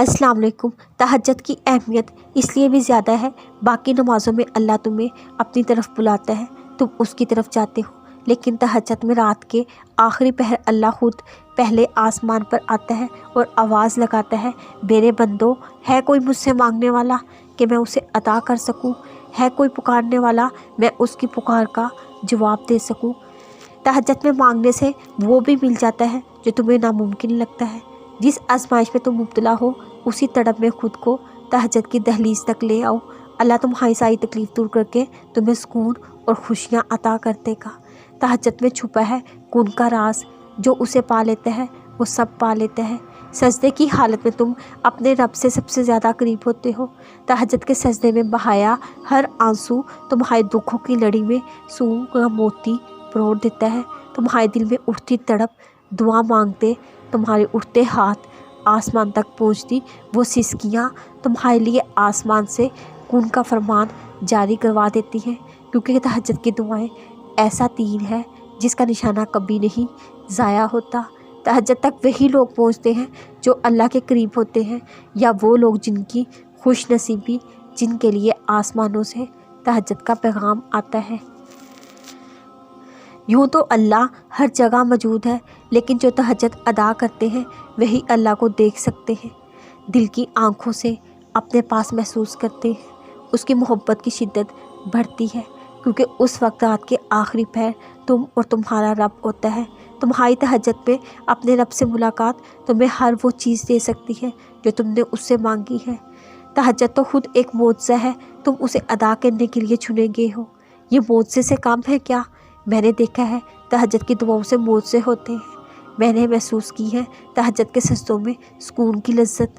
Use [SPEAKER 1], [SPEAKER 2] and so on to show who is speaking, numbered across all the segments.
[SPEAKER 1] अस्सलाम वालेकुम। तहज्जुद की अहमियत इसलिए भी ज़्यादा है, बाकी नमाज़ों में अल्लाह तुम्हें अपनी तरफ बुलाता है, तुम उसकी तरफ जाते हो, लेकिन तहज्जुद में रात के आखिरी पहर अल्लाह खुद पहले आसमान पर आता है और आवाज़ लगाता है, मेरे बंदो, है कोई मुझसे मांगने वाला कि मैं उसे अता कर सकूं? है कोई पुकारने वाला मैं उसकी पुकार का जवाब दे सकूं? तहज्जुद में मांगने से वो भी मिल जाता है जो तुम्हें नामुमकिन लगता है। जिस आजमाइश में तुम मुब्तला हो, उसी तड़प में खुद को तहज्जुद की दहलीज तक ले आओ। अल्लाह तुम्हारी सारी तकलीफ़ दूर करके तुम्हें सुकून और खुशियाँ अता कर देगा। तहज्जुद में छुपा है कौन का राज, जो उसे पा लेता है वो सब पा लेता है। सजदे की हालत में तुम अपने रब से सबसे ज़्यादा करीब होते हो। तहज्जुद के सजदे में बहाया हर आंसू तुम्हारे दुखों की लड़ी में सूंघ का मोती परोड़ देता है। तुम्हारे दिल में उठती तड़प, दुआ मांगते तुम्हारे उठते हाथ, आसमान तक पहुंचती वो सिसकियाँ तुम्हारे लिए आसमान से कौन का फरमान जारी करवा देती हैं, क्योंकि तहज्जुद की दुआएं ऐसा तीर है जिसका निशाना कभी नहीं ज़ाया होता। तहज्जुद तक वही लोग पहुंचते हैं जो अल्लाह के करीब होते हैं, या वो लोग जिनकी खुश नसीबी, जिनके लिए आसमानों से तहज्जुद का पैगाम आता है। यूँ तो अल्लाह हर जगह मौजूद है, लेकिन जो तहज्जुद अदा करते हैं वही अल्लाह को देख सकते हैं, दिल की आँखों से अपने पास महसूस करते हैं। उसकी मोहब्बत की शिद्दत बढ़ती है, क्योंकि उस वक्त रात के आखिरी पहर तुम और तुम्हारा रब होता है। तुम्हारी तहज्जुद में अपने रब से मुलाकात तुम्हें हर वो चीज़ दे सकती है जो तुमने उससे मांगी है। तहज्जुद तो खुद एक मौजज़ा है, तुम उसे अदा करने के लिए चुने गए हो। ये मौजज़े से कम है क्या? मैंने देखा है तहज्जुद की दुआओं से मौजज़े होते हैं। मैंने महसूस की है तहज्जुद के सजदों में सुकून की लज्जत।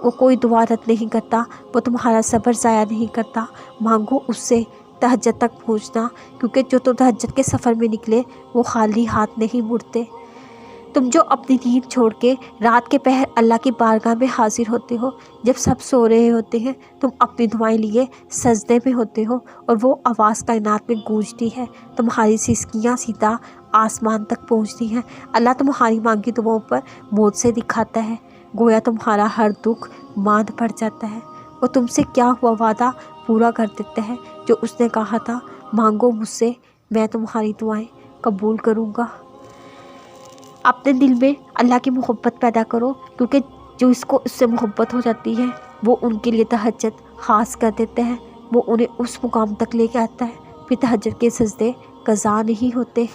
[SPEAKER 1] वो कोई दुआ रद्द नहीं करता, वो तुम्हारा सब्र ज़ाया नहीं करता। मांगो उससे तहज्जुद तक पहुंचना, क्योंकि जो तुम तहज्जुद के सफ़र में निकले वो खाली हाथ नहीं मुड़ते। तुम जो अपनी नींद छोड़ के रात के पहर अल्लाह की बारगाह में हाजिर होते हो, जब सब सो रहे होते हैं, तुम अपनी दुआएं लिए सजदे में होते हो और वो आवाज़ कायनात में गूंजती है, तुम्हारी सिसकियाँ सीधा आसमान तक पहुंचती हैं। अल्लाह तुम्हारी मांगी दुआओं पर मौजज़े दिखाता है, गोया तुम्हारा हर दुख मांद पड़ जाता है। वो तुमसे क्या हुआ वादा पूरा कर देता है, जो उसने कहा था, मांगो मुझसे, मैं तुम्हारी दुआएं कबूल करूँगा। अपने दिल में अल्लाह की मोहब्बत पैदा करो, क्योंकि जो इसको उससे मोहब्बत हो जाती है वो उनके लिए तहज्जुद ख़ास कर देता है। वो उन्हें उस मुकाम तक लेके आता है, फिर तहज्जुद के सजदे क़ज़ा नहीं होते।